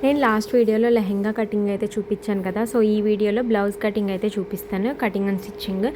నేను లాస్ట్ వీడియోలో లెహెంగా కటింగ్ అయితే చూపించాను కదా. సో ఈ వీడియోలో బ్లౌజ్ కటింగ్ అయితే చూపిస్తాను, కటింగ్ అండ్ స్టిచ్చింగ్.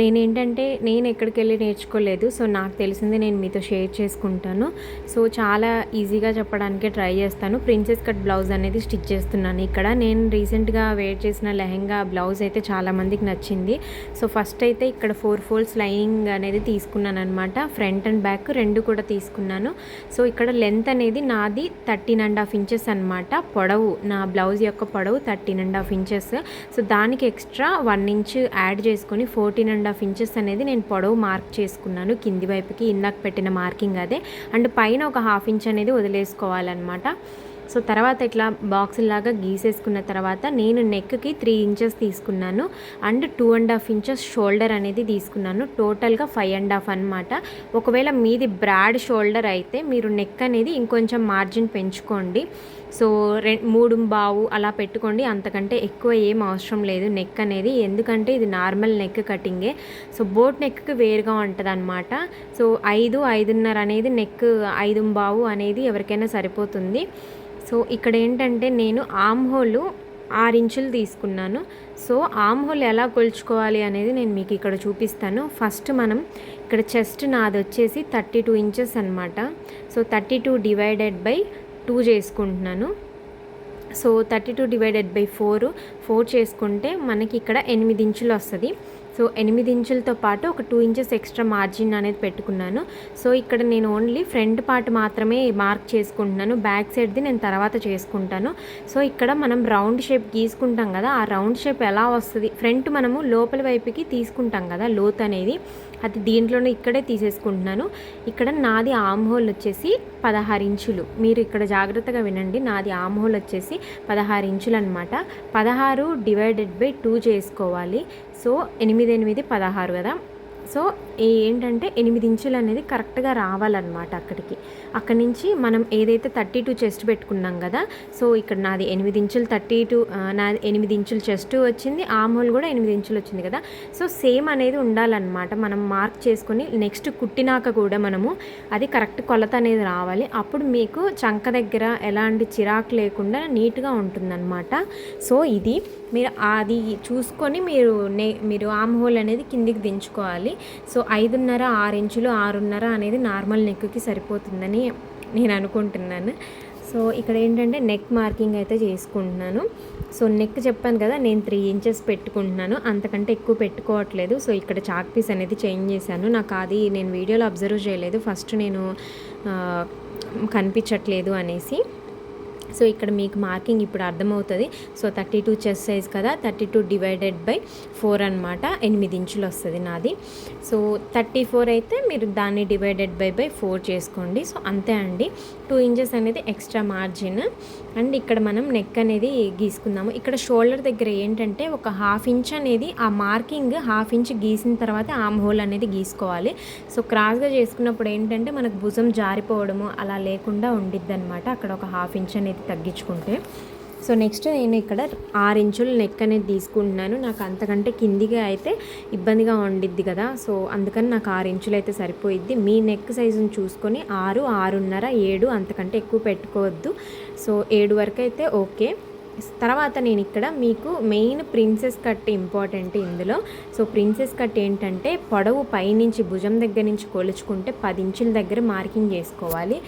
నేను ఎక్కడికి వెళ్ళి నేర్చుకోలేదు. సో నాకు తెలిసింది నేను మీతో షేర్ చేసుకుంటాను. సో చాలా ఈజీగా చెప్పడానికే ట్రై చేస్తాను. ప్రిన్సెస్ కట్ బ్లౌజ్ అనేది స్టిచ్ చేస్తున్నాను ఇక్కడ. నేను రీసెంట్గా వేర్ చేసిన లెహెంగా బ్లౌజ్ అయితే చాలామందికి నచ్చింది. సో ఫస్ట్ అయితే ఇక్కడ 4 ఫోల్డ్స్ లైనింగ్ అనేది తీసుకున్నాను అనమాట. ఫ్రంట్ అండ్ బ్యాక్ రెండు కూడా తీసుకున్నాను. సో ఇక్కడ లెంత్ అనేది నాది 13.5 ఇంచెస్ అనమాట. పొడవు, నా బ్లౌజ్ యొక్క పొడవు 13.5 ఇంచెస్. సో దానికి ఎక్స్ట్రా 1 ఇంచ్ యాడ్ చేసుకొని 14.5 ఇంచెస్ అనేది నేను పొడవు మార్క్ చేసుకున్నాను కింది వైపుకి. ఇందాక పెట్టిన మార్కింగ్ అదే. అండ్ పైన ఒక 1/2 ఇంచ్ అనేది వదిలేసుకోవాలన్నమాట. సో తర్వాత ఇట్లా బాక్స్ లాగా గీసేసుకున్న తర్వాత నేను నెక్కి 3 ఇంచెస్ తీసుకున్నాను. అండ్ 2.5 ఇంచెస్ షోల్డర్ అనేది తీసుకున్నాను. టోటల్గా 5.5 అనమాట. ఒకవేళ మీది బ్రాడ్ షోల్డర్ అయితే మీరు నెక్ అనేది ఇంకొంచెం మార్జిన్ పెంచుకోండి. సో 3.5 అలా పెట్టుకోండి. అంతకంటే ఎక్కువ ఏం అవసరం లేదు నెక్ అనేది, ఎందుకంటే ఇది నార్మల్ నెక్ కటింగే. సో బోట్ నెక్కి వేరుగా ఉంటుంది అనమాట. సో 5.5 అనేది నెక్, 5.5 అనేది ఎవరికైనా సరిపోతుంది. సో ఇక్కడ ఏంటంటే నేను ఆమ్ హోల్ 6 ఇంచులు తీసుకున్నాను. సో ఆమ్ హోల్ ఎలా కొలుచుకోవాలి అనేది నేను మీకు ఇక్కడ చూపిస్తాను. ఫస్ట్ మనం ఇక్కడ చెస్ట్ నాది వచ్చేసి 32 ఇంచెస్ అనమాట. సో 32 డివైడెడ్ బై 2 చేసుకుంటున్నాను. సో 32 డివైడెడ్ బై 4 చేసుకుంటే మనకి ఇక్కడ 8 ఇంచులు వస్తుంది. సో 8 ఇంచులతో పాటు ఒక 2 ఇంచెస్ ఎక్స్ట్రా మార్జిన్ అనేది పెట్టుకున్నాను. సో ఇక్కడ నేను ఓన్లీ ఫ్రంట్ పార్ట్ మాత్రమే మార్క్ చేసుకుంటున్నాను, బ్యాక్ సైడ్ది నేను తర్వాత చేసుకుంటాను. సో ఇక్కడ మనం రౌండ్ షేప్ గీసుకుంటాం కదా, ఆ రౌండ్ షేప్ ఎలా వస్తుంది, ఫ్రంట్ మనము లోపల వైపుకి తీసుకుంటాం కదా లోత్ అనేది, అది దీంట్లోనే ఇక్కడే తీసేసుకుంటున్నాను. ఇక్కడ నాది ఆమ్ హోల్ వచ్చేసి 16 ఇంచులు. మీరు ఇక్కడ జాగ్రత్తగా వినండి, నాది ఆమ్ హోల్ వచ్చేసి 16 ఇంచులు అనమాట. 16 డివైడెడ్ బై 2 చేసుకోవాలి. సో 8 16 కదా. సో ఏంటంటే 8 ఇంచులు అనేది కరెక్ట్గా రావాలన్నమాట అక్కడి నుంచి మనం ఏదైతే 32 చెస్ట్ పెట్టుకున్నాం కదా. సో ఇక్కడ నాది 8 ఇంచులు 32, నాది 8 ఇంచులు చెస్ట్ వచ్చింది, ఆమ్ హోల్ కూడా 8 ఇంచులు వచ్చింది కదా. సో సేమ్ అనేది ఉండాలన్నమాట. మనం మార్క్ చేసుకొని నెక్స్ట్ కుట్టినాక కూడా మనము అది కరెక్ట్ కొలత అనేది రావాలి. అప్పుడు మీకు చంక దగ్గర ఎలాంటి చిరాకు లేకుండా నీట్గా ఉంటుందన్నమాట. సో ఇది మీరు అది చూసుకొని మీరు ఆమ్ హోల్ అనేది కిందికి దించుకోవాలి. సో 5.5 6 ఇంచులు 6.5 అనేది నార్మల్ నెక్కి సరిపోతుందని నేను అనుకుంటున్నాను. సో ఇక్కడ ఏంటంటే నెక్ మార్కింగ్ అయితే చేసుకుంటున్నాను. సో నెక్ చెప్పాను కదా, నేను 3 ఇంచెస్ పెట్టుకుంటున్నాను, అంతకంటే ఎక్కువ పెట్టుకోవట్లేదు. సో ఇక్కడ చాక్ పీస్ అనేది చేంజ్ చేశాను. నాకు అది నేను వీడియోలో అబ్జర్వ్ చేయలేదు, ఫస్ట్ నేను కనిపించట్లేదు అనేసి. సో ఇక్కడ మీకు మార్కింగ్ ఇప్పుడు అర్థమవుతుంది. సో 32 చెస్ట్ సైజ్ కదా, 32 డివైడెడ్ బై 4 అనమాట, 8 ఇంచులు వస్తుంది నాది. సో 34 అయితే మీరు దాన్ని డివైడెడ్ బై 4 చేసుకోండి. సో అంతే అండి, 2 ఇంచెస్ అనేది ఎక్స్ట్రా మార్జిన్. అండ్ ఇక్కడ మనం నెక్ అనేది గీసుకుందాము. ఇక్కడ షోల్డర్ దగ్గర ఏంటంటే ఒక 1/2 ఇంచ్ అనేది ఆ మార్కింగ్ 1/2 ఇంచ్ గీసిన తర్వాత ఆమ్ హోల్ అనేది గీసుకోవాలి. సో క్రాస్గా చేసుకున్నప్పుడు ఏంటంటే మనకు భుజం జారిపోవడము అలా లేకుండా ఉండిద్ది అనమాట, అక్కడ ఒక 1/2 ఇంచ్ అనేది తగ్గించుకుంటే. సో నెక్స్ట్ నేను ఇక్కడ 6 ఇంచులు నెక్ అనేది తీసుకుంటున్నాను. నాకు అంతకంటే కిందిగా అయితే ఇబ్బందిగా ఉండిద్ది కదా. సో అందుకని నాకు 6 ఇంచులు అయితే సరిపోయిద్ది. మీ నెక్ సైజుని చూసుకొని 6, 6.5, 7 అంతకంటే ఎక్కువ పెట్టుకోవద్దు. సో 7 వరకు అయితే ఓకే. తర్వాత నేను ఇక్కడ మీకు మెయిన్ ప్రిన్సెస్ కట్ ఇంపార్టెంట్ ఇందులో. సో ప్రిన్సెస్ కట్ ఏంటంటే పొడవు పైనుంచి భుజం దగ్గర నుంచి కొలుచుకుంటే 10 ఇంచుల దగ్గర మార్కింగ్ చేసుకోవాలి.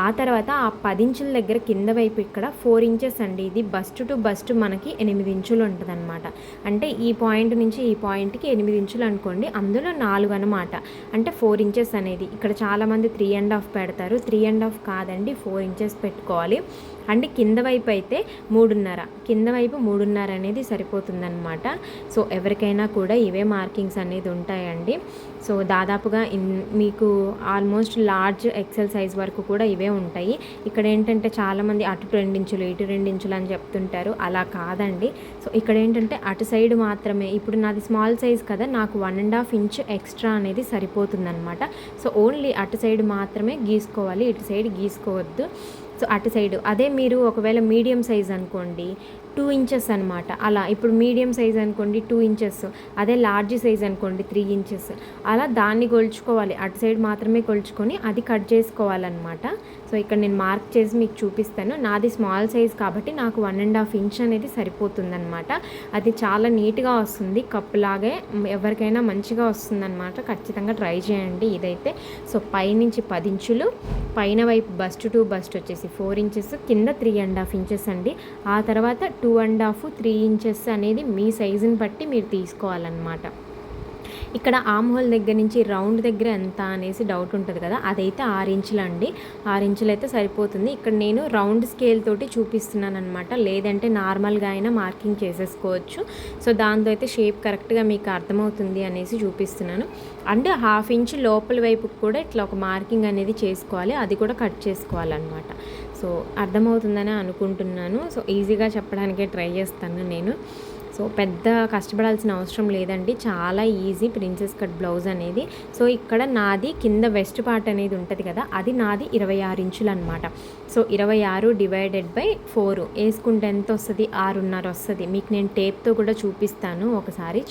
ఆ తర్వాత ఆ 10 ఇంచుల దగ్గర కింద వైపు ఇక్కడ 4 ఇంచెస్ అండి, ఇది బస్ట్ టు బస్ట్ మనకి 8 ఇంచులు ఉంటుంది అనమాట. అంటే ఈ పాయింట్ నుంచి ఈ పాయింట్కి 8 ఇంచులు అనుకోండి, అందులో 4 అనమాట, అంటే 4 ఇంచెస్ అనేది. ఇక్కడ చాలామంది 3.5 పెడతారు, 3.5 కాదండి, 4 ఇంచెస్ పెట్టుకోవాలి. అంటే కింద వైపు అయితే 3.5, కింద వైపు 3.5 అనేది సరిపోతుందన్నమాట. సో ఎవరికైనా కూడా ఇవే మార్కింగ్స్ అనేది ఉంటాయండి. సో దాదాపుగా మీకు ఆల్మోస్ట్ లార్జ్ ఎక్సెల్ సైజ్ వరకు కూడా ఇవే ఉంటాయి. ఇక్కడ ఏంటంటే చాలామంది అటు 2 ఇంచులు ఇటు 2 ఇంచులు అని చెప్తుంటారు, అలా కాదండి. సో ఇక్కడ ఏంటంటే అటు సైడ్ మాత్రమే, ఇప్పుడు నాది స్మాల్ సైజ్ కదా, నాకు 1.5 ఇంచ్ ఎక్స్ట్రా అనేది సరిపోతుందన్నమాట. సో ఓన్లీ అటు సైడ్ మాత్రమే గీసుకోవాలి, ఇటు సైడ్ గీసుకోవద్దు. సో అటు సైడ్. అదే మీరు ఒకవేళ మీడియం సైజ్ అనుకోండి, 2 ఇంచెస్ అనమాట. అలా ఇప్పుడు మీడియం సైజ్ అనుకోండి 2 ఇంచెస్, అదే లార్జ్ సైజ్ అనుకోండి 3 ఇంచెస్, అలా దాన్ని కొలుచుకోవాలి. అటు సైడ్ మాత్రమే కొలుచుకొని అది కట్ చేసుకోవాలన్నమాట. సో ఇక్కడ నేను మార్క్ చేసి మీకు చూపిస్తాను. నాది స్మాల్ సైజ్ కాబట్టి నాకు 1.5 ఇంచ్ అనేది సరిపోతుందన్నమాట. అది చాలా నీట్గా వస్తుంది, కప్పులాగే ఎవరికైనా మంచిగా వస్తుందన్నమాట. ఖచ్చితంగా ట్రై చేయండి ఇదైతే. సో పైనుంచి 10 ఇంచులు, పైన వైపు బస్ట్ టు బస్ట్ వచ్చేసి 4 ఇంచెస్, కింద 3.5 ఇంచెస్ అండి. ఆ తర్వాత 2.5, 3 ఇంచెస్ అనేది మీ సైజుని బట్టి మీరు తీసుకోవాలన్నమాట. ఇక్కడ ఆమ్ హోల్ దగ్గర నుంచి రౌండ్ దగ్గర ఎంత అనేసి డౌట్ ఉంటుంది కదా, అదైతే 6 ఇంచులు అండి. 6 ఇంచులు అయితే సరిపోతుంది. ఇక్కడ నేను రౌండ్ స్కేల్ తోటి చూపిస్తున్నాను అనమాట, లేదంటే నార్మల్గా అయినా మార్కింగ్ చేసేసుకోవచ్చు. సో దాంతో అయితే షేప్ కరెక్ట్గా మీకు అర్థమవుతుంది అనేసి చూపిస్తున్నాను. అండ్ 1/2 ఇంచ్ లోపల వైపుకి కూడా ఇట్లా ఒక మార్కింగ్ అనేది చేసుకోవాలి, అది కూడా కట్ చేసుకోవాలన్నమాట. సో అర్థమవుతుందని అనుకుంటున్నాను. సో ఈజీగా చెప్పడానికే ట్రై చేస్తాను నేను. సో పెద్ద కష్టపడాల్సిన అవసరం లేదండి, చాలా ఈజీ ప్రిన్సెస్ కట్ బ్లౌజ్ అనేది. సో ఇక్కడ నాది కింద వెస్ట్ పార్ట్ అనేది ఉంటుంది కదా, అది నాది 26 ఇంచులు అనమాట. సో 26 డివైడెడ్ బై 4 వేసుకుంటే ఎంత వస్తుంది? 6.5 వస్తుంది. మీకు నేను టేప్తో కూడా చూపిస్తాను ఒకసారి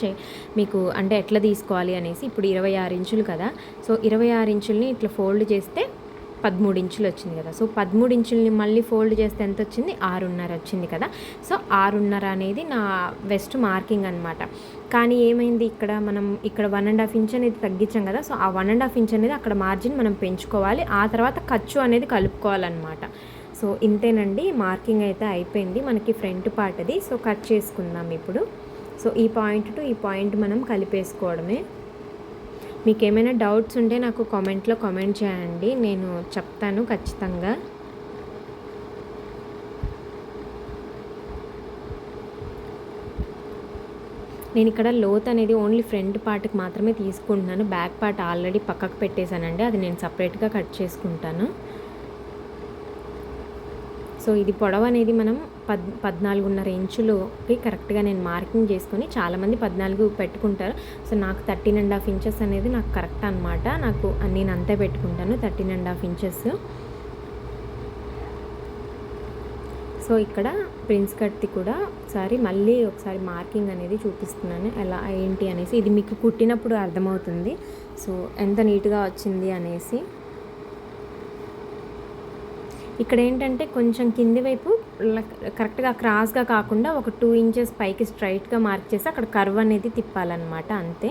మీకు, అంటే ఎట్లా తీసుకోవాలి అనేసి. ఇప్పుడు 26 ఇంచులు కదా, సో 26 ఇంచుల్ని ఇట్లా ఫోల్డ్ చేస్తే 13 ఇంచులు వచ్చింది కదా. సో 13 ఇంచుల్ని మళ్ళీ ఫోల్డ్ చేస్తే ఎంత వచ్చింది? 6.5 వచ్చింది కదా. సో 6.5 అనేది నా వెస్ట్ మార్కింగ్ అనమాట. కానీ ఏమైంది, మనం ఇక్కడ 1.5 ఇంచ్ అనేది తగ్గించాం కదా. సో ఆ 1.5 ఇంచ్ అనేది అక్కడ మార్జిన్ మనం పెంచుకోవాలి, ఆ తర్వాత ఖర్చు అనేది కలుపుకోవాలన్నమాట. సో ఇంతేనండి, మార్కింగ్ అయితే అయిపోయింది మనకి ఫ్రంట్ పార్ట్ అది. సో కట్ చేసుకుందాం ఇప్పుడు. సో ఈ పాయింట్ టు ఈ పాయింట్ మనం కలిపేసుకోవడమే. మీకు ఏమైనా డౌట్స్ ఉంటే నాకు కామెంట్లో కామెంట్ చేయండి, నేను చెప్తాను ఖచ్చితంగా. నేను ఇక్కడ లోత్ అనేది ఓన్లీ ఫ్రంట్ పార్ట్కి మాత్రమే తీసుకుంటున్నాను. బ్యాక్ పార్ట్ ఆల్రెడీ పక్కకు పెట్టేశానండి, అది నేను సపరేట్గా కట్ చేసుకుంటాను. సో ఇది పొడవు అనేది మనం 14.5 ఇంచులకి కరెక్ట్గా నేను మార్కింగ్ చేసుకొని, చాలామంది 14 పెట్టుకుంటారు. సో నాకు 13.5 ఇంచెస్ అనేది నాకు కరెక్ట్ అనమాట. నేను అంతే పెట్టుకుంటాను, 13.5 ఇంచెస్. సో ఇక్కడ ప్రిన్స్ కట్ది కూడా మళ్ళీ ఒకసారి మార్కింగ్ అనేది చూపిస్తున్నాను, ఎలా ఏంటి అనేసి. ఇది మీకు కుట్టినప్పుడు అర్థమవుతుంది సో ఎంత నీట్గా వచ్చింది అనేసి. ఇక్కడ ఏంటంటే కొంచెం కింది వైపు కరెక్ట్గా క్రాస్గా కాకుండా ఒక 2 ఇంచెస్ పైకి స్ట్రైట్గా మార్క్ చేసి అక్కడ కర్వ్ అనేది తిప్పాలన్నమాట, అంతే.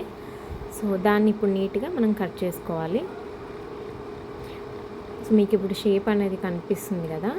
సో దాన్ని ఇప్పుడు నీట్గా మనం కట్ చేసుకోవాలి. సో మీకు ఇప్పుడు షేప్ అనేది కనిపిస్తుంది కదా.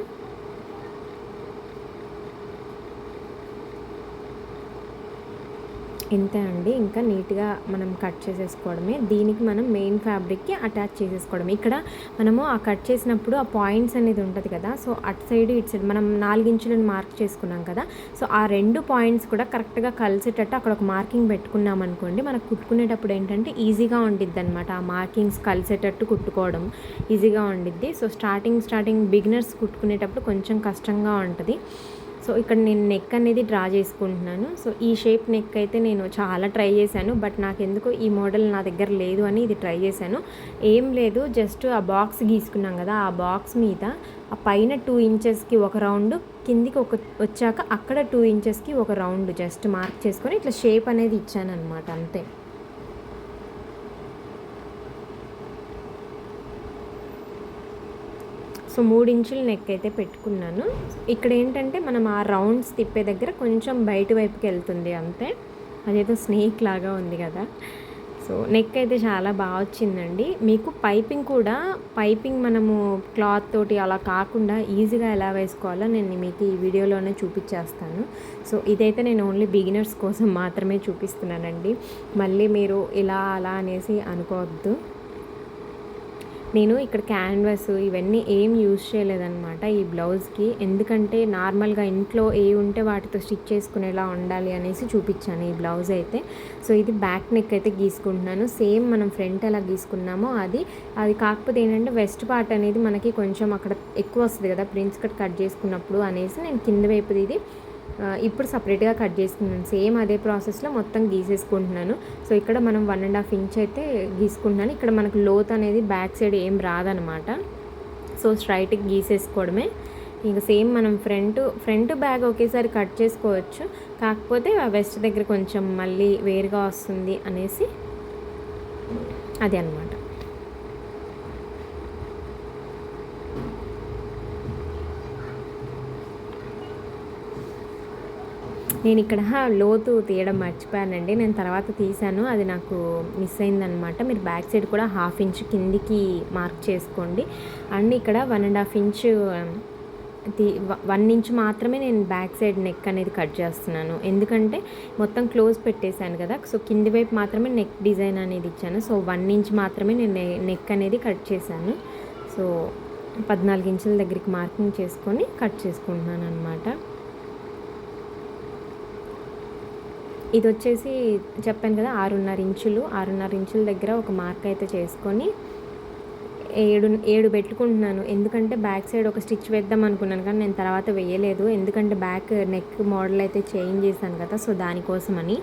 ఇంతే అండి, ఇంకా నీట్గా మనం కట్ చేసేసుకోవడమే. దీనికి మనం మెయిన్ ఫ్యాబ్రిక్కి అటాచ్ చేసేసుకోవడం. ఇక్కడ మనము ఆ కట్ చేసినప్పుడు ఆ పాయింట్స్ అనేది ఉంటుంది కదా, సో అటు సైడ్ ఇటు సైడ్ మనం 4 ఇంచులను మార్క్ చేసుకున్నాం కదా. సో ఆ 2 పాయింట్స్ కూడా కరెక్ట్గా కలిసేటట్టు అక్కడ ఒక మార్కింగ్ పెట్టుకున్నాం అనుకోండి, మనకు కుట్టుకునేటప్పుడు ఏంటంటే ఈజీగా ఉండిద్ది అనమాట. ఆ మార్కింగ్స్ కలిసేటట్టు కుట్టుకోవడం ఈజీగా ఉండిద్ది. సో స్టార్టింగ్ బిగినర్స్ కుట్టుకునేటప్పుడు కొంచెం కష్టంగా ఉంటుంది. సో ఇక్కడ నేను నెక్ అనేది డ్రా చేసుకుంటున్నాను. సో ఈ షేప్ నెక్ అయితే నేను చాలా ట్రై చేశాను, బట్ నాకు ఎందుకో ఈ మోడల్ నా దగ్గర లేదు అని ఇది ట్రై చేశాను. ఏం లేదు, జస్ట్ ఆ బాక్స్ గీసుకున్నాం కదా, ఆ బాక్స్ మీద ఆ పైన 2 ఇంచెస్కి ఒక రౌండ్, కిందికి వచ్చాక అక్కడ 2 ఇంచెస్కి ఒక రౌండ్ జస్ట్ మార్క్ చేసుకొని ఇట్లా షేప్ అనేది ఇచ్చాను అనమాట, అంతే. సో 3 ఇంచుల నెక్ అయితే పెట్టుకున్నాను. ఇక్కడ ఏంటంటే మనం ఆ రౌండ్స్ తిప్పే దగ్గర కొంచెం బయట వైపుకి వెళ్తుంది అంతే. అదేదో స్నేక్ లాగా ఉంది కదా. సో నెక్ అయితే చాలా బాగా వచ్చిందండి. మీకు పైపింగ్ మనము క్లాత్ తోటి అలా కాకుండా ఈజీగా ఎలా వేసుకోవాలో నేను మీకు ఈ వీడియోలోనే చూపించేస్తాను. సో ఇదైతే నేను ఓన్లీ బిగినర్స్ కోసం మాత్రమే చూపిస్తున్నానండి, మళ్ళీ మీరు ఇలా అలా అనేసి అనుకోవద్దు. నేను ఇక్కడ క్యాన్వాస్ ఇవన్నీ ఏం యూజ్ చేయలేదన్నమాట ఈ బ్లౌజ్కి, ఎందుకంటే నార్మల్గా ఇంట్లో ఏ ఉంటే వాటితో స్టిచ్ చేసుకునేలా ఉండాలి అనేసి చూపించాను ఈ బ్లౌజ్ అయితే. సో ఇది బ్యాక్ నెక్ అయితే గీసుకుంటున్నాను, సేమ్ మనం ఫ్రంట్ ఎలా గీసుకున్నామో అది కాకపోతే ఏంటంటే వెస్ట్ పార్ట్ అనేది మనకి కొంచెం అక్కడ ఎక్కువ వస్తుంది కదా ప్రిన్స్ కట్ చేసుకున్నప్పుడు అనేసి నేను కింద వైపుది ఇది ఇప్పుడు సపరేట్గా కట్ చేసుకున్నాను. సేమ్ అదే ప్రాసెస్లో మొత్తం గీసేసుకుంటున్నాను. సో ఇక్కడ మనం 1.5 ఇంచ్ అయితే గీసుకుంటున్నాను. ఇక్కడ మనకు లోత్ అనేది బ్యాక్ సైడ్ ఏం రాదనమాట. సో స్ట్రైట్గా గీసేసుకోవడమే. ఇంకా సేమ్ మనం ఫ్రంట్ బ్యాగ్ ఒకేసారి కట్ చేసుకోవచ్చు, కాకపోతే ఆ వెస్ట్ దగ్గర కొంచెం మళ్ళీ వేరుగా వస్తుంది అనేసి అది అన్నమాట. నేను ఇక్కడ లోతు తీయడం మర్చిపోయానండి, నేను తర్వాత తీసాను, అది నాకు మిస్ అయిందనమాట. మీరు బ్యాక్ సైడ్ కూడా 1/2 ఇంచ్ కిందికి మార్క్ చేసుకోండి. అండ్ ఇక్కడ 1.5 ఇంచ్ 1 ఇంచ్ మాత్రమే నేను బ్యాక్ సైడ్ నెక్ అనేది కట్ చేస్తున్నాను, ఎందుకంటే మొత్తం క్లోజ్ పెట్టేశాను కదా. సో కింది వైపు మాత్రమే నెక్ డిజైన్ అనేది ఇచ్చాను. సో 1 ఇంచ్ మాత్రమే నేను నెక్ అనేది కట్ చేశాను. సో 14 ఇంచుల దగ్గరికి మార్కింగ్ చేసుకొని కట్ చేసుకుంటున్నాను అనమాట. ఇది వచ్చేసి చెప్పాను కదా 6.5 ఇంచులు. 6.5 ఇంచుల దగ్గర ఒక మార్క్ అయితే చేసుకొని 7 పెట్టుకుంటున్నాను. ఎందుకంటే బ్యాక్ సైడ్ ఒక స్టిచ్ వేద్దాం అనుకున్నాను, కానీ నేను తర్వాత వేయలేదు, ఎందుకంటే బ్యాక్ నెక్ మోడల్ అయితే చేంజ్ చేశాను కదా, సో దానికోసమని.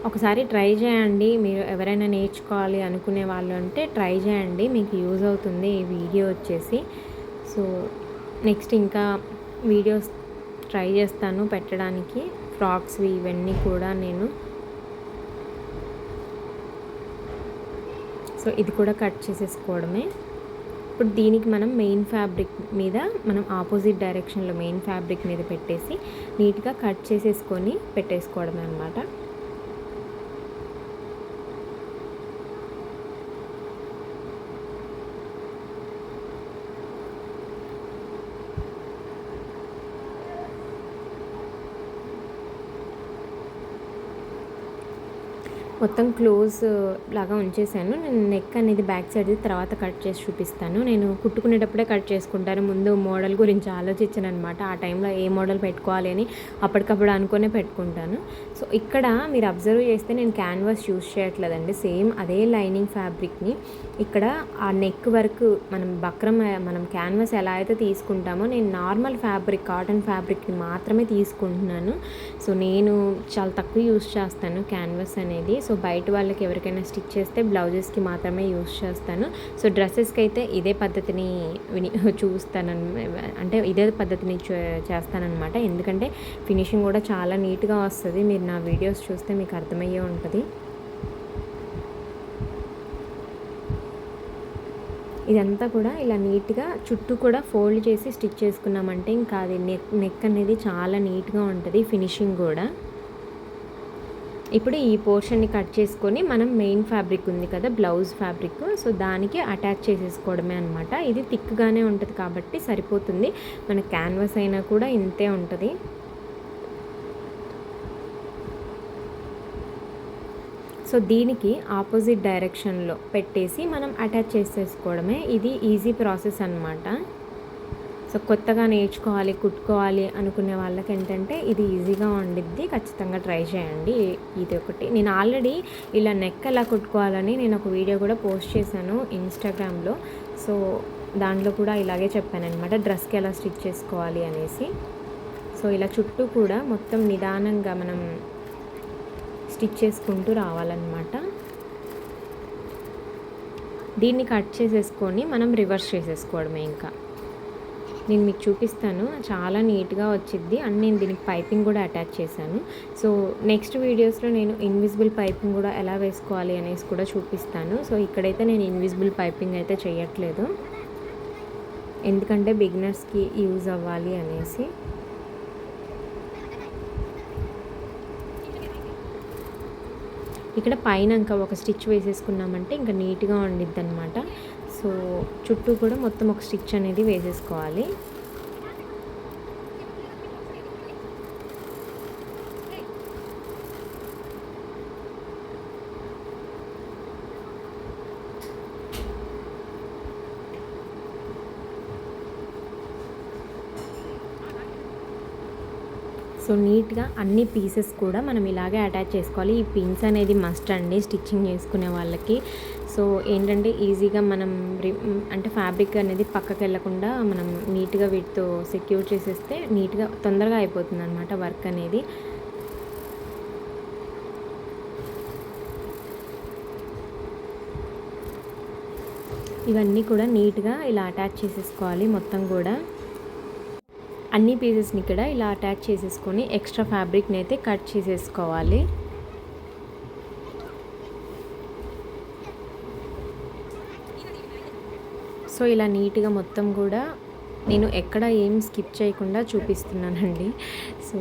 ఒకసారి ట్రై చేయండి, మీరు ఎవరైనా నేర్చుకోవాలి అనుకునే వాళ్ళు అంటే ట్రై చేయండి, మీకు యూజ్ అవుతుంది ఈ వీడియో వచ్చేసి. సో నెక్స్ట్ ఇంకా వీడియోస్ ట్రై చేస్తాను పెట్టడానికి, ఫ్రాక్స్వి ఇవన్నీ కూడా నేను. సో ఇది కూడా కట్ చేసేసుకోవడమే. ఇప్పుడు దీనికి మనం మెయిన్ ఫ్యాబ్రిక్ మీద మనం ఆపోజిట్ డైరెక్షన్లో మెయిన్ ఫ్యాబ్రిక్ మీద పెట్టేసి నీట్గా కట్ చేసేసుకొని పెట్టేసుకోవడమే అన్నమాట. మొత్తం క్లోజ్ లాగా ఉంచేసాను. నేను నెక్ అనేది బ్యాక్ సైడ్ తర్వాత కట్ చేసి చూపిస్తాను. నేను కుట్టుకునేటప్పుడే కట్ చేసుకుంటాను, ముందు మోడల్ గురించి ఆలోచించాను అనమాట. ఆ టైంలో ఏ మోడల్ పెట్టుకోవాలి అని అప్పటికప్పుడు అనుకునే పెట్టుకుంటాను. సో ఇక్కడ మీరు అబ్జర్వ్ చేస్తే నేను క్యాన్వాస్ యూజ్ చేయట్లేదండి, సేమ్ అదే లైనింగ్ ఫ్యాబ్రిక్ని ఇక్కడ ఆ నెక్ వరకు మనం క్యాన్వాస్ ఎలా అయితే తీసుకుంటామో నేను నార్మల్ ఫ్యాబ్రిక్ కాటన్ ఫ్యాబ్రిక్ని మాత్రమే తీసుకుంటున్నాను. సో నేను చాలా తక్కువ యూజ్ చేస్తాను క్యాన్వాస్ అనేది. సో బయట వాళ్ళకి ఎవరికైనా స్టిచ్ చేస్తే బ్లౌజెస్కి మాత్రమే యూజ్ చేస్తాను. సో డ్రెస్సెస్కి అయితే ఇదే పద్ధతిని అంటే ఇదే పద్ధతిని చేస్తానన్నమాట, ఎందుకంటే ఫినిషింగ్ కూడా చాలా నీట్గా వస్తుంది. మీరు నా వీడియోస్ చూస్తే మీకు అర్థమయ్యే ఉంటుంది. ఇదంతా కూడా ఇలా నీట్గా చుట్టూ కూడా ఫోల్డ్ చేసి స్టిచ్ చేసుకున్నామంటే ఇంకా అది నెక్ అనేది చాలా నీట్గా ఉంటుంది, ఫినిషింగ్ కూడా. ఇప్పుడు ఈ పోర్షన్ని కట్ చేసుకొని మనం మెయిన్ ఫ్యాబ్రిక్ ఉంది కదా బ్లౌజ్ ఫ్యాబ్రిక్, సో దానికి అటాచ్ చేసేసుకోవడమే అనమాట. ఇది థిక్గానే ఉంటుంది కాబట్టి సరిపోతుంది, మన క్యాన్వాస్ అయినా కూడా ఇంతే ఉంటుంది. సో దీనికి ఆపోజిట్ డైరెక్షన్లో పెట్టేసి మనం అటాచ్ చేసేసుకోవడమే. ఇది ఈజీ ప్రాసెస్ అన్నమాట. సో కొత్తగా నేర్చుకోవాలి కుట్టుకోవాలి అనుకునే వాళ్ళకి ఏంటంటే ఇది ఈజీగా ఉండిద్ది, ఖచ్చితంగా ట్రై చేయండి. ఇది ఒకటి నేను ఆల్రెడీ ఇలా నెక్ ఎలా కుట్టుకోవాలని నేను ఒక వీడియో కూడా పోస్ట్ చేశాను ఇన్స్టాగ్రామ్లో. సో దాంట్లో కూడా ఇలాగే చెప్పాను అనమాట, డ్రెస్కి ఎలా స్టిచ్ చేసుకోవాలి అనేసి. సో ఇలా చుట్టూ కూడా మొత్తం నిదానంగా మనం స్టిచ్ చేసుకుంటూ రావాలన్నమాట. దీన్ని కట్ చేసేసుకొని మనం రివర్స్ చేసేసుకోవడమే. ఇంకా నేను మీకు చూపిస్తాను, చాలా నీట్గా వచ్చిద్ది. అండ్ నేను దీనికి పైపింగ్ కూడా అటాచ్ చేశాను. సో నెక్స్ట్ వీడియోస్లో నేను ఇన్విజిబుల్ పైపింగ్ కూడా ఎలా వేసుకోవాలి అనేసి కూడా చూపిస్తాను. సో ఇక్కడైతే నేను ఇన్విజిబుల్ పైపింగ్ అయితే చేయట్లేదు, ఎందుకంటే బిగినర్స్కి యూజ్ అవ్వాలి అనేసి. ఇక్కడ పైన ఇంకా ఒక స్టిచ్ వేసేసుకున్నామంటే ఇంకా నీట్గా ఉండిద్ది అనమాట. సో చుట్టూ కూడా మొత్తం ఒక స్టిచ్ అనేది వేసేసుకోవాలి. సో నీట్గా అన్ని పీసెస్ కూడా మనం ఇలాగే అటాచ్ చేసుకోవాలి. ఈ పిన్స్ అనేది మస్ట్ అండి స్టిచ్చింగ్ చేసుకునే వాళ్ళకి. సో ఏంటంటే ఈజీగా మనం అంటే ఫ్యాబ్రిక్ అనేది పక్కకి వెళ్ళకుండా మనం నీట్గా వీటితో సెక్యూర్ చేసేస్తే నీట్గా తొందరగా అయిపోతుంది అనమాట వర్క్ అనేది. ఇవన్నీ కూడా నీట్గా ఇలా అటాచ్ చేసేసుకోవాలి. మొత్తం కూడా అన్ని పీసెస్ని ఇక్కడ ఇలా అటాచ్ చేసేసుకొని ఎక్స్ట్రా ఫ్యాబ్రిక్ని అయితే కట్ చేసేసుకోవాలి. సో ఇలా నీట్గా మొత్తం కూడా నేను ఎక్కడ ఏం స్కిప్ చేయకుండా చూపిస్తున్నానండి. సో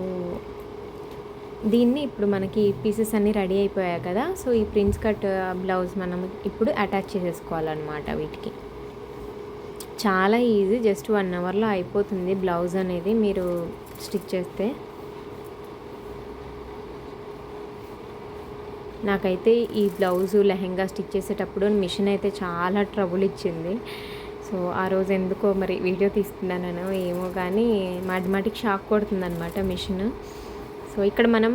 దీన్ని ఇప్పుడు మనకి పీసెస్ అన్నీ రెడీ అయిపోయాయి కదా. సో ఈ ప్రిన్స్ కట్ బ్లౌజ్ మనం ఇప్పుడు అటాచ్ చేసేసుకోవాలన్నమాట. వీటికి చాలా ఈజీ, జస్ట్ 1 అవర్లో అయిపోతుంది బ్లౌజ్ అనేది మీరు స్టిచ్ చేస్తే. నాకైతే ఈ బ్లౌజు లెహెంగా స్టిచ్ చేసేటప్పుడు మిషన్ అయితే చాలా ట్రబుల్ ఇచ్చింది. సో ఆ రోజు ఎందుకో మరి వీడియో తీస్తున్నానో ఏమో కానీ మాటికి షాక్ కొడుతుందన్నమాట మిషన్. సో ఇక్కడ మనం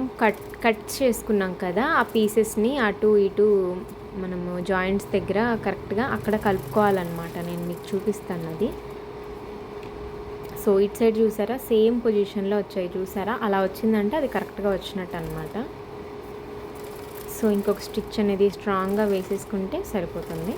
కట్ చేసుకున్నాం కదా, ఆ పీసెస్ని అటు ఇటు మనము జాయింట్స్ దగ్గర కరెక్ట్గా అక్కడ కలుపుకోవాలన్నమాట. నేను మీకు చూపిస్తాను అది. సో ఇటు సైడ్ చూసారా సేమ్ పొజిషన్లో వచ్చాయి, చూసారా? అలా వచ్చిందంటే అది కరెక్ట్గా వచ్చినట్టు అనమాట. సో ఇంకొక స్టిచ్ అనేది స్ట్రాంగ్గా వేసేసుకుంటే సరిపోతుంది.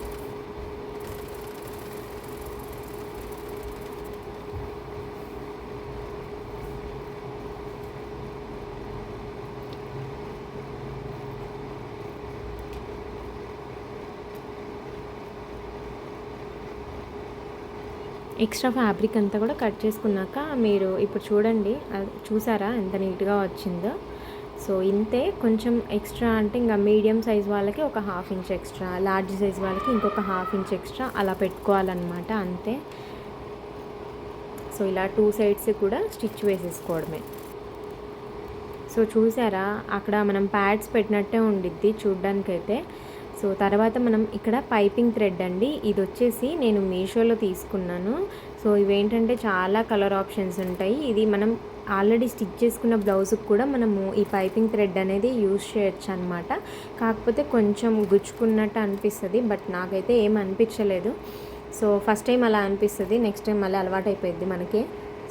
ఎక్స్ట్రా ఫ్యాబ్రిక్ అంతా కూడా కట్ చేసుకున్నాక మీరు ఇప్పుడు చూడండి, చూసారా ఎంత నీట్గా వచ్చిందో. సో ఇంతే, కొంచెం ఎక్స్ట్రా అంటే ఇంకా మీడియం సైజ్ వాళ్ళకి ఒక 1/2 ఇంచ్ ఎక్స్ట్రా, లార్జ్ సైజ్ వాళ్ళకి ఇంకొక 1/2 ఇంచ్ ఎక్స్ట్రా అలా పెట్టుకోవాలన్నమాట, అంతే. సో ఇలా 2 సైడ్స్ కూడా స్టిచ్ వేసేసుకోవడమే. సో చూసారా అక్కడ మనం ప్యాడ్స్ పెట్టినట్టే ఉండిద్ది చూడ్డానికైతే. సో తర్వాత మనం ఇక్కడ పైపింగ్ థ్రెడ్ అండి, ఇది వచ్చేసి నేను మీషోలో తీసుకున్నాను. సో ఇవేంటంటే చాలా కలర్ ఆప్షన్స్ ఉంటాయి. ఇది మనం ఆల్రెడీ స్టిచ్ చేసుకున్న బ్లౌజ్కి కూడా మనము ఈ పైపింగ్ థ్రెడ్ అనేది యూజ్ చేయొచ్చు అనమాట. కాకపోతే కొంచెం గుచ్చుకున్నట్టు అనిపిస్తుంది, బట్ నాకైతే ఏం అనిపించలేదు. సో ఫస్ట్ టైం అలా అనిపిస్తుంది, నెక్స్ట్ టైం మళ్ళీ అలవాటు అయిపోయింది మనకి.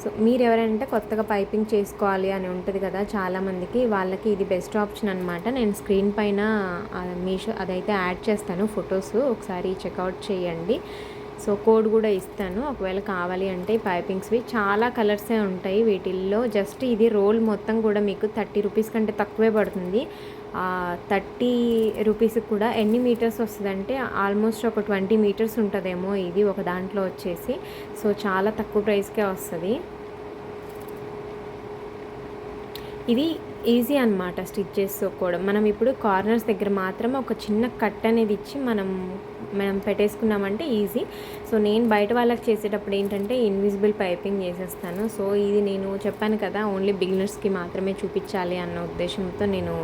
సో మీరు ఎవరంటే కొత్తగా పైపింగ్ చేసుకోవాలి అని ఉంటుంది కదా చాలామందికి, వాళ్ళకి ఇది బెస్ట్ ఆప్షన్ అనమాట. నేను స్క్రీన్ పైన మీషో అదైతే యాడ్ చేస్తాను ఫొటోస్, ఒకసారి చెక్అవుట్ చేయండి. సో కోడ్ కూడా ఇస్తాను ఒకవేళ కావాలి అంటే. పైపింగ్స్వి చాలా కలర్సే ఉంటాయి వీటిల్లో. జస్ట్ ఇది రోల్ మొత్తం కూడా మీకు 30 రూపీస్ కంటే తక్కువే పడుతుంది. 30 రూపీస్కి కూడా ఎన్ని మీటర్స్ వస్తుందంటే ఆల్మోస్ట్ ఒక 20 మీటర్స్ ఉంటుందేమో ఇది ఒక దాంట్లో వచ్చేసి. సో చాలా తక్కువ ప్రైస్కే వస్తుంది. ఇది ఈజీ అనమాట స్టిచ్ చేసుకోవడం. మనం ఇప్పుడు కార్నర్స్ దగ్గర మాత్రం ఒక చిన్న కట్ అనేది ఇచ్చి మనం పెట్టేసుకున్నామంటే ఈజీ. సో నేను బయట వాళ్ళకి చేసేటప్పుడు ఏంటంటే ఇన్విజిబుల్ పైపింగ్ చేసేస్తాను. సో ఇది నేను చెప్పాను కదా ఓన్లీ బిగినర్స్కి మాత్రమే చూపించాలి అన్న ఉద్దేశంతో నేను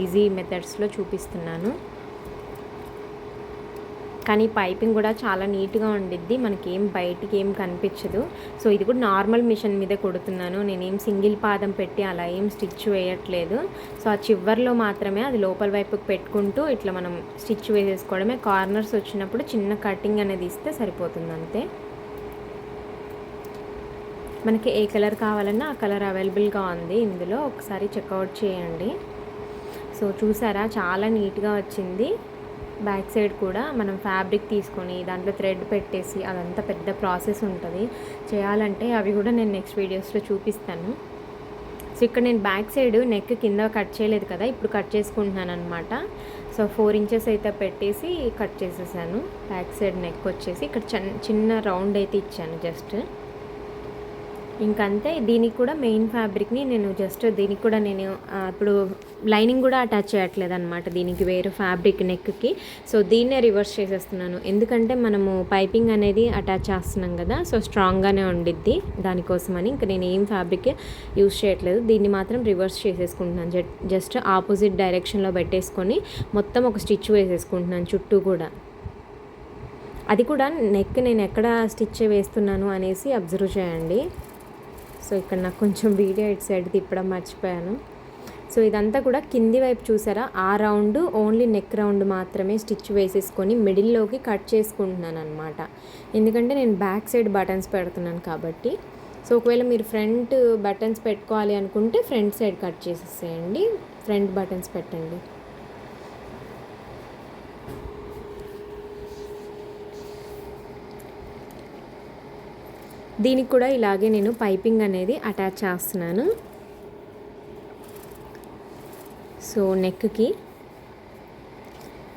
ఈజీ మెథడ్స్లో చూపిస్తున్నాను. కానీ పైపింగ్ కూడా చాలా నీట్గా ఉండిద్ది, మనకేం బయటికి ఏం కనిపించదు. సో ఇది కూడా నార్మల్ మిషన్ మీదే కొడుతున్నాను, నేనేం సింగిల్ పాదం పెట్టి అలా ఏం స్టిచ్ వేయట్లేదు. సో ఆ చివర్లో మాత్రమే అది లోపల వైపుకి పెట్టుకుంటూ ఇట్లా మనం స్టిచ్ వేసేసుకోవడమే. కార్నర్స్ వచ్చినప్పుడు చిన్న కటింగ్ అనేది ఇస్తే సరిపోతుంది అంతే. మనకి ఏ కలర్ కావాలన్నా ఆ కలర్ అవైలబుల్గా ఉంది ఇందులో, ఒకసారి చెక్అవుట్ చేయండి. సో చూసారా చాలా నీట్గా వచ్చింది. బ్యాక్ సైడ్ కూడా మనం ఫ్యాబ్రిక్ తీసుకొని దాంట్లో థ్రెడ్ పెట్టేసి అదంతా పెద్ద ప్రాసెస్ ఉంటుంది చేయాలంటే, అవి కూడా నేను నెక్స్ట్ వీడియోస్లో చూపిస్తాను. సో ఇక్కడ నేను బ్యాక్ సైడ్ నెక్ కింద కట్ చేయలేదు కదా, ఇప్పుడు కట్ చేసుకుంటున్నాను అనమాట. సో 4 ఇంచెస్ అయితే పెట్టేసి కట్ చేసేసాను. బ్యాక్ సైడ్ నెక్ వచ్చేసి ఇక్కడ చిన్న రౌండ్ అయితే ఇచ్చాను జస్ట్. ఇంకంతే. దీనికి కూడా మెయిన్ ఫ్యాబ్రిక్ని నేను జస్ట్ దీనికి కూడా నేను ఇప్పుడు లైనింగ్ కూడా అటాచ్ చేయట్లేదు అనమాట దీనికి, వేరే ఫ్యాబ్రిక్ నెక్కి. సో దీన్నే రివర్స్ చేసేస్తున్నాను, ఎందుకంటే మనము పైపింగ్ అనేది అటాచ్ చేస్తున్నాం కదా, సో స్ట్రాంగ్గానే ఉండిద్ది దానికోసమని. ఇంకా నేను ఏం ఫ్యాబ్రిక్ యూజ్ చేయట్లేదు, దీన్ని మాత్రం రివర్స్ చేసేసుకుంటున్నాను. జస్ట్ ఆపోజిట్ డైరెక్షన్లో పెట్టేసుకొని మొత్తం ఒక స్టిచ్ వేసేసుకుంటున్నాను చుట్టూ కూడా. అది కూడా నెక్ నేను ఎక్కడ స్టిచ్ వేస్తున్నాను అనేసి అబ్జర్వ్ చేయండి. సో ఇక్కడ నాకు కొంచెం వీడియో ఇటు సైడ్ తిప్పడం మర్చిపోయాను. సో ఇదంతా కూడా కింది వైపు చూసారా, ఆ రౌండ్ ఓన్లీ నెక్ రౌండ్ మాత్రమే స్టిచ్ వేసేసుకొని మిడిల్లోకి కట్ చేసుకుంటున్నాను అనమాట. ఎందుకంటే నేను బ్యాక్ సైడ్ బటన్స్ పెడుతున్నాను కాబట్టి. సో ఒకవేళ మీరు ఫ్రంట్ బటన్స్ పెట్టుకోవాలి అనుకుంటే ఫ్రంట్ సైడ్ కట్ చేసేసేయండి, ఫ్రంట్ బటన్స్ పెట్టండి. దీనికి కూడా ఇలాగే నేను పైపింగ్ అనేది అటాచ్ చేస్తున్నాను. సో నెక్కి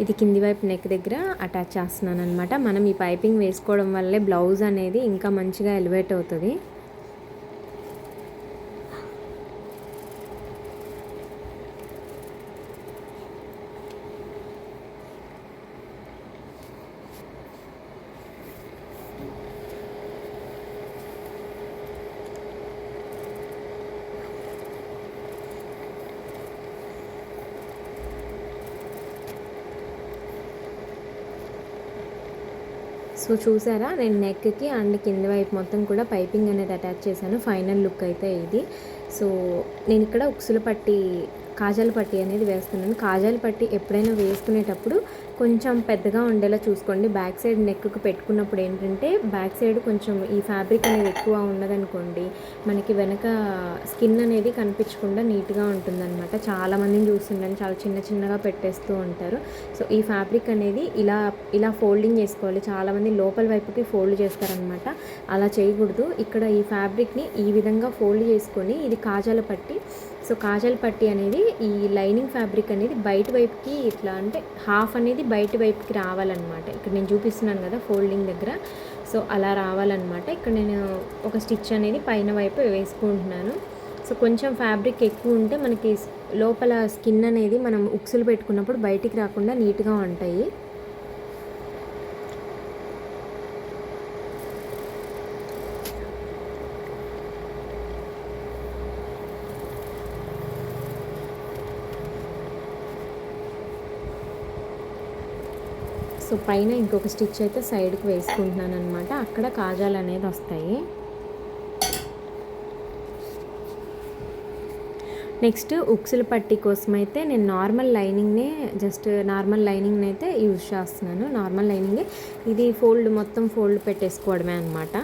ఇది కింది వైపు నెక్ దగ్గర అటాచ్ చేస్తున్నాను అనమాట. మనం ఈ పైపింగ్ వేసుకోవడం వల్లే బ్లౌజ్ అనేది ఇంకా మంచిగా ఎలివేట్ అవుతుంది. సో చూసారా, నేను నెక్కి అండ్ కింద వైపు మొత్తం కూడా పైపింగ్ అనేది అటాచ్ చేశాను. ఫైనల్ లుక్ అయితే ఇది. సో నేను ఇక్కడ ఉక్సుల పట్టి, కాజాల పట్టి అనేది వేస్తున్నాను. కాజాల పట్టి ఎప్పుడైనా వేసుకునేటప్పుడు కొంచెం పెద్దగా ఉండేలా చూసుకోండి. బ్యాక్ సైడ్ నెక్కు పెట్టుకున్నప్పుడు ఏంటంటే బ్యాక్ సైడ్ కొంచెం ఈ ఫ్యాబ్రిక్ అనేది ఎక్కువ ఉన్నదనుకోండి, మనకి వెనక స్కిన్ అనేది కనిపించకుండా నీట్గా ఉంటుందన్నమాట. చాలామందిని చూస్తుంటాను, చాలా చిన్న చిన్నగా పెట్టేస్తూ ఉంటారు. సో ఈ ఫ్యాబ్రిక్ అనేది ఇలా ఫోల్డింగ్ చేసుకోవాలి. చాలామంది లోపల వైపుకి ఫోల్డ్ చేస్తారనమాట. అలా చేయకూడదు. ఇక్కడ ఈ ఫ్యాబ్రిక్ని ఈ విధంగా ఫోల్డ్ చేసుకొని, ఇది కాజాల పట్టి. సో కాజాల పట్టి అనేది ఈ లైనింగ్ ఫ్యాబ్రిక్ అనేది బయట వైపుకి ఇట్లా అంటే హాఫ్ అనేది బయట వైపుకి రావాలన్నమాట. ఇక్కడ నేను చూపిస్తున్నాను కదా ఫోల్డింగ్ దగ్గర, సో అలా రావాలన్నమాట. ఇక్కడ నేను ఒక స్టిచ్ అనేది పైన వైపు వేసుకుంటున్నాను. సో కొంచెం ఫ్యాబ్రిక్ ఎక్కువ ఉంటే మనకి లోపల స్కిన్ అనేది మనం ఉక్సులు పెట్టుకున్నప్పుడు బయటికి రాకుండా నీట్గా ఉంటాయి. సో పైన ఇంకొక స్టిచ్ అయితే సైడ్కి వేసుకుంటున్నాను అనమాట. అక్కడ కాజాలు అనేది వస్తాయి. నెక్స్ట్ ఉక్సుల పట్టి కోసం అయితే నేను నార్మల్ లైనింగ్ని అయితే యూజ్ చేస్తున్నాను. నార్మల్ లైనింగే ఇది. మొత్తం ఫోల్డ్ పెట్టేసుకోవడమే అనమాట.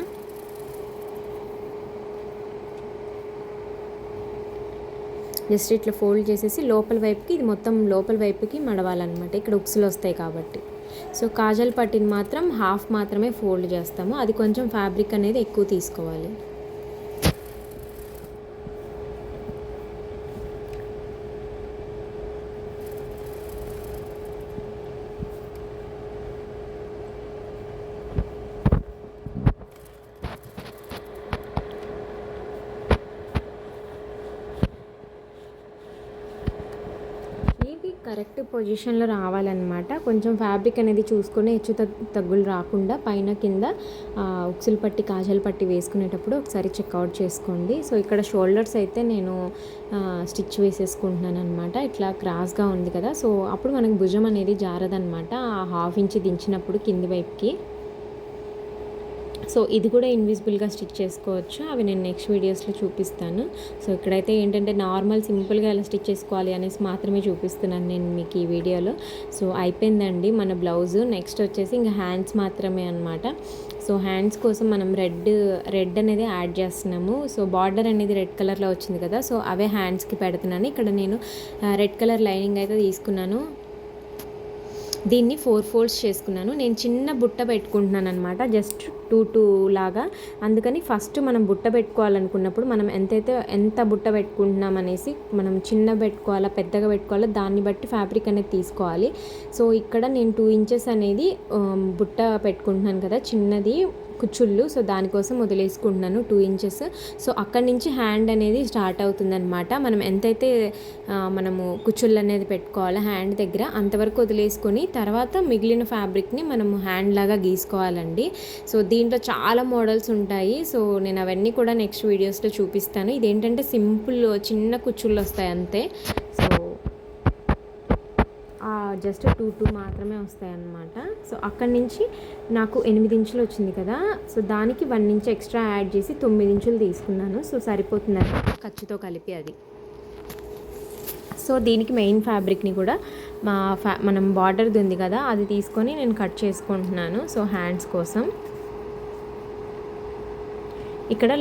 జస్ట్ ఇట్లా ఫోల్డ్ చేసేసి లోపల వైపుకి, ఇది మొత్తం లోపల వైపుకి మడవాలన్నమాట. ఇక్కడ ఉక్సులు వస్తాయి కాబట్టి. సో కాజల్ పట్టిని మాత్రం హాఫ్ మాత్రమే ఫోల్డ్ చేస్తాము. అది కొంచెం ఫ్యాబ్రిక్ అనేది ఎక్కువ తీసుకోవాలి. కరెక్ట్ పొజిషన్లో రావాలన్నమాట. కొంచెం ఫ్యాబ్రిక్ అనేది చూసుకొని హెచ్చు తగ్గులు రాకుండా పైన కింద ఉక్సులు పట్టి, కాజల్ పట్టి వేసుకునేటప్పుడు ఒకసారి చెక్అవుట్ చేసుకోండి. సో ఇక్కడ షోల్డర్స్ అయితే నేను స్టిచ్ వేసేసుకుంటున్నాను అనమాట. ఇట్లా క్రాస్గా ఉంది కదా, సో అప్పుడు మనకు భుజం అనేది జారదనమాట. ఆ హాఫ్ ఇంచ్ దించినప్పుడు కింది వైపుకి. సో ఇది కూడా ఇన్విజిబుల్గా స్టిచ్ చేసుకోవచ్చు. అవి నేను నెక్స్ట్ వీడియోస్లో చూపిస్తాను. సో ఇక్కడైతే ఏంటంటే నార్మల్ సింపుల్గా ఎలా స్టిచ్ చేసుకోవాలి అనేసి మాత్రమే చూపిస్తున్నాను నేను మీకు ఈ వీడియోలో. సో అయిపోయిందండి మన బ్లౌజు. నెక్స్ట్ వచ్చేసి ఇంకా హ్యాండ్స్ మాత్రమే అనమాట. సో హ్యాండ్స్ కోసం మనం రెడ్ అనేది యాడ్ చేస్తున్నాము. సో బార్డర్ అనేది రెడ్ కలర్లో వచ్చింది కదా, సో అవే హ్యాండ్స్కి పెడుతున్నాను. ఇక్కడ నేను రెడ్ కలర్ లైనింగ్ అయితే తీసుకున్నాను. దీన్ని 4 ఫోల్డ్స్ చేసుకున్నాను. నేను చిన్న బుట్ట పెట్టుకుంటున్నాను అనమాట, జస్ట్ 2 లాగా. అందుకని ఫస్ట్ మనం బుట్ట పెట్టుకోవాలనుకున్నప్పుడు మనం ఎంత బుట్ట పెట్టుకుంటున్నాం అనేసి, మనం చిన్న పెట్టుకోవాలా పెద్దగా పెట్టుకోవాలా దాన్ని బట్టి ఫ్యాబ్రిక్ అనేది తీసుకోవాలి. సో ఇక్కడ నేను 2 ఇంచెస్ అనేది బుట్ట పెట్టుకుంటున్నాను కదా, చిన్నది కుచ్చుళ్ళు. సో దానికోసం వదిలేసుకుంటున్నాను 2 ఇంచెస్. సో అక్కడి నుంచి హ్యాండ్ అనేది స్టార్ట్ అవుతుందన్నమాట. మనం ఎంతైతే మనము కుచ్చుళ్ళు అనేది పెట్టుకోవాలో హ్యాండ్ దగ్గర అంతవరకు వదిలేసుకొని తర్వాత మిగిలిన ఫ్యాబ్రిక్ని మనము హ్యాండ్ లాగా గీసుకోవాలండి. సో దీంట్లో చాలా మోడల్స్ ఉంటాయి. సో నేను అవన్నీ కూడా నెక్స్ట్ వీడియోస్లో చూపిస్తాను. ఇదేంటంటే సింపుల్ చిన్న కుచ్చుళ్ళు వస్తాయి అంతే. సో జస్ట్ 2 మాత్రమే వస్తాయి అన్నమాట. సో అక్కడి నుంచి నాకు 8 ఇంచులు వచ్చింది కదా, సో దానికి 1 ఇంచ్ ఎక్స్ట్రా యాడ్ చేసి 9 ఇంచులు తీసుకున్నాను. సో సరిపోతుందండి ఖర్చుతో కలిపి అది. సో దీనికి మెయిన్ ఫ్యాబ్రిక్ని కూడా మనం బార్డర్ది ఉంది కదా అది తీసుకొని నేను కట్ చేసుకుంటున్నాను. సో హ్యాండ్స్ కోసం ఇక్కడ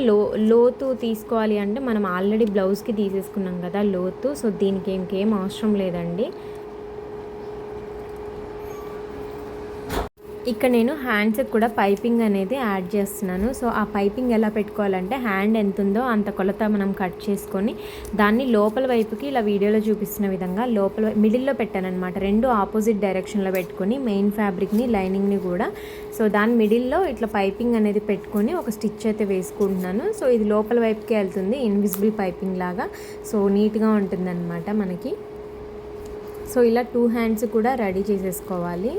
లోతు తీసుకోవాలి అంటే మనం ఆల్రెడీ బ్లౌజ్కి తీసేసుకున్నాం కదా లోతు. సో దీనికి ఇంకేం అవసరం లేదండి. ఇక్కడ నేను హ్యాండ్స్కి కూడా పైపింగ్ అనేది యాడ్ చేస్తున్నాను. సో ఆ పైపింగ్ ఎలా పెట్టుకోవాలంటే హ్యాండ్ ఎంత ఉందో అంత కొలత మనం కట్ చేసుకొని దాన్ని లోపల వైపుకి ఇలా వీడియోలో చూపిస్తున్న విధంగా లోపల మిడిల్లో పెట్టానమాట. 2 ఆపోజిట్ డైరెక్షన్లో పెట్టుకొని మెయిన్ ఫ్యాబ్రిక్ని లైనింగ్ని కూడా సో దాని మిడిల్లో ఇట్లా పైపింగ్ అనేది పెట్టుకొని ఒక స్టిచ్ అయితే వేసుకుంటున్నాను. సో ఇది లోపల వైపుకే వెళ్తుంది, ఇన్విజిబుల్ పైపింగ్ లాగా. సో నీట్గా ఉంటుందన్నమాట మనకి. సో ఇలా 2 హ్యాండ్స్ కూడా రెడీ చేసేసుకోవాలి.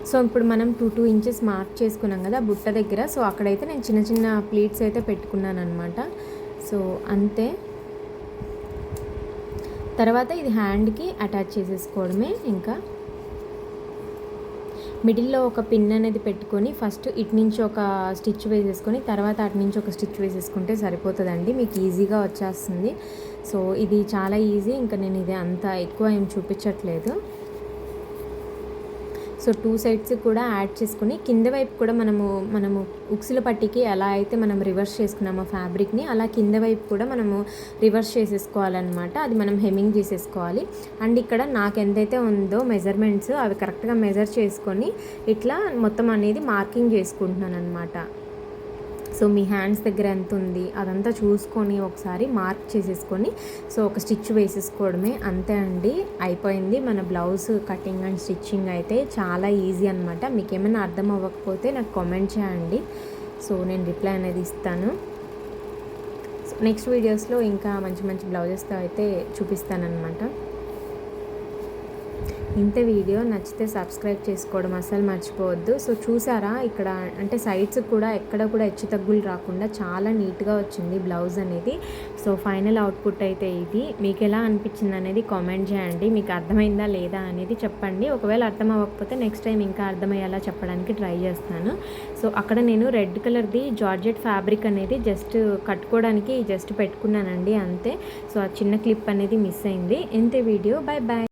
సో ఇప్పుడు మనం 2 ఇంచెస్ మార్క్ చేసుకున్నాం కదా బుట్ట దగ్గర. సో అక్కడైతే నేను చిన్న చిన్న ప్లీట్స్ అయితే పెట్టుకున్నాను అనమాట. సో అంతే. తర్వాత ఇది హ్యాండ్కి అటాచ్ చేసేసుకోవడమే. ఇంకా మిడిల్లో ఒక పిన్ అనేది పెట్టుకొని ఫస్ట్ ఇటు నుంచి ఒక స్టిచ్ వేసేసుకొని తర్వాత అటు నుంచి ఒక స్టిచ్ వేసేసుకుంటే సరిపోతుందండి, మీకు ఈజీగా వచ్చేస్తుంది. సో ఇది చాలా ఈజీ. ఇంకా నేను ఇది అంత ఎక్కువ ఏం చూపించట్లేదు. సో 2 సైడ్స్ కూడా యాడ్ చేసుకుని కింద వైపు కూడా మనము ఉక్సుల పట్టికి ఎలా అయితే మనం రివర్స్ చేసుకున్నామో ఫ్యాబ్రిక్ని అలా కింద వైపు కూడా మనము రివర్స్ చేసేసుకోవాలన్నమాట. అది మనం హెమ్మింగ్ చేసేసుకోవాలి. అండ్ ఇక్కడ నాకు ఎంతైతే ఉందో మెజర్మెంట్స్ అవి కరెక్ట్గా మెజర్ చేసుకొని ఇట్లా మొత్తం అనేది మార్కింగ్ చేసుకుంటున్నాను అనమాట. సో మీ హ్యాండ్స్ దగ్గర ఎంత ఉంది అదంతా చూసుకొని ఒకసారి మార్క్ చేసేసుకొని సో ఒక స్టిచ్ వేసేసుకోవడమే, అంతే అండి, అయిపోయింది మన బ్లౌజ్ కటింగ్ అండ్ స్టిచ్చింగ్ అయితే. చాలా ఈజీ అనమాట. మీకు ఏమైనా అర్థం అవ్వకపోతే నాకు కామెంట్ చేయండి, సో నేను రిప్లై అనేది ఇస్తాను. సో నెక్స్ట్ వీడియోస్లో ఇంకా మంచి మంచి బ్లౌజెస్తో అయితే చూపిస్తానన్నమాట. ఇంత వీడియో నచ్చితే సబ్స్క్రైబ్ చేసుకోవడం అసలు మర్చిపోవద్దు. సో చూసారా ఇక్కడ అంటే సైడ్స్ కూడా ఎక్కడ కూడా హెచ్చు తగ్గులు రాకుండా చాలా నీట్గా వచ్చింది బ్లౌజ్ అనేది. సో ఫైనల్ అవుట్పుట్ అయితే ఇది. మీకు ఎలా అనిపించింది అనేది కామెంట్ చేయండి. మీకు అర్థమైందా లేదా అనేది చెప్పండి. ఒకవేళ అర్థం అవ్వకపోతే నెక్స్ట్ టైం ఇంకా అర్థమయ్యేలా చెప్పడానికి ట్రై చేస్తాను. సో అక్కడ నేను రెడ్ కలర్ది జార్జెట్ ఫ్యాబ్రిక్ అనేది జస్ట్ కట్టుకోవడానికి జస్ట్ పెట్టుకున్నానండి, అంతే. సో ఆ చిన్న క్లిప్ అనేది మిస్ అయింది. ఇంతే వీడియో. Bye bye.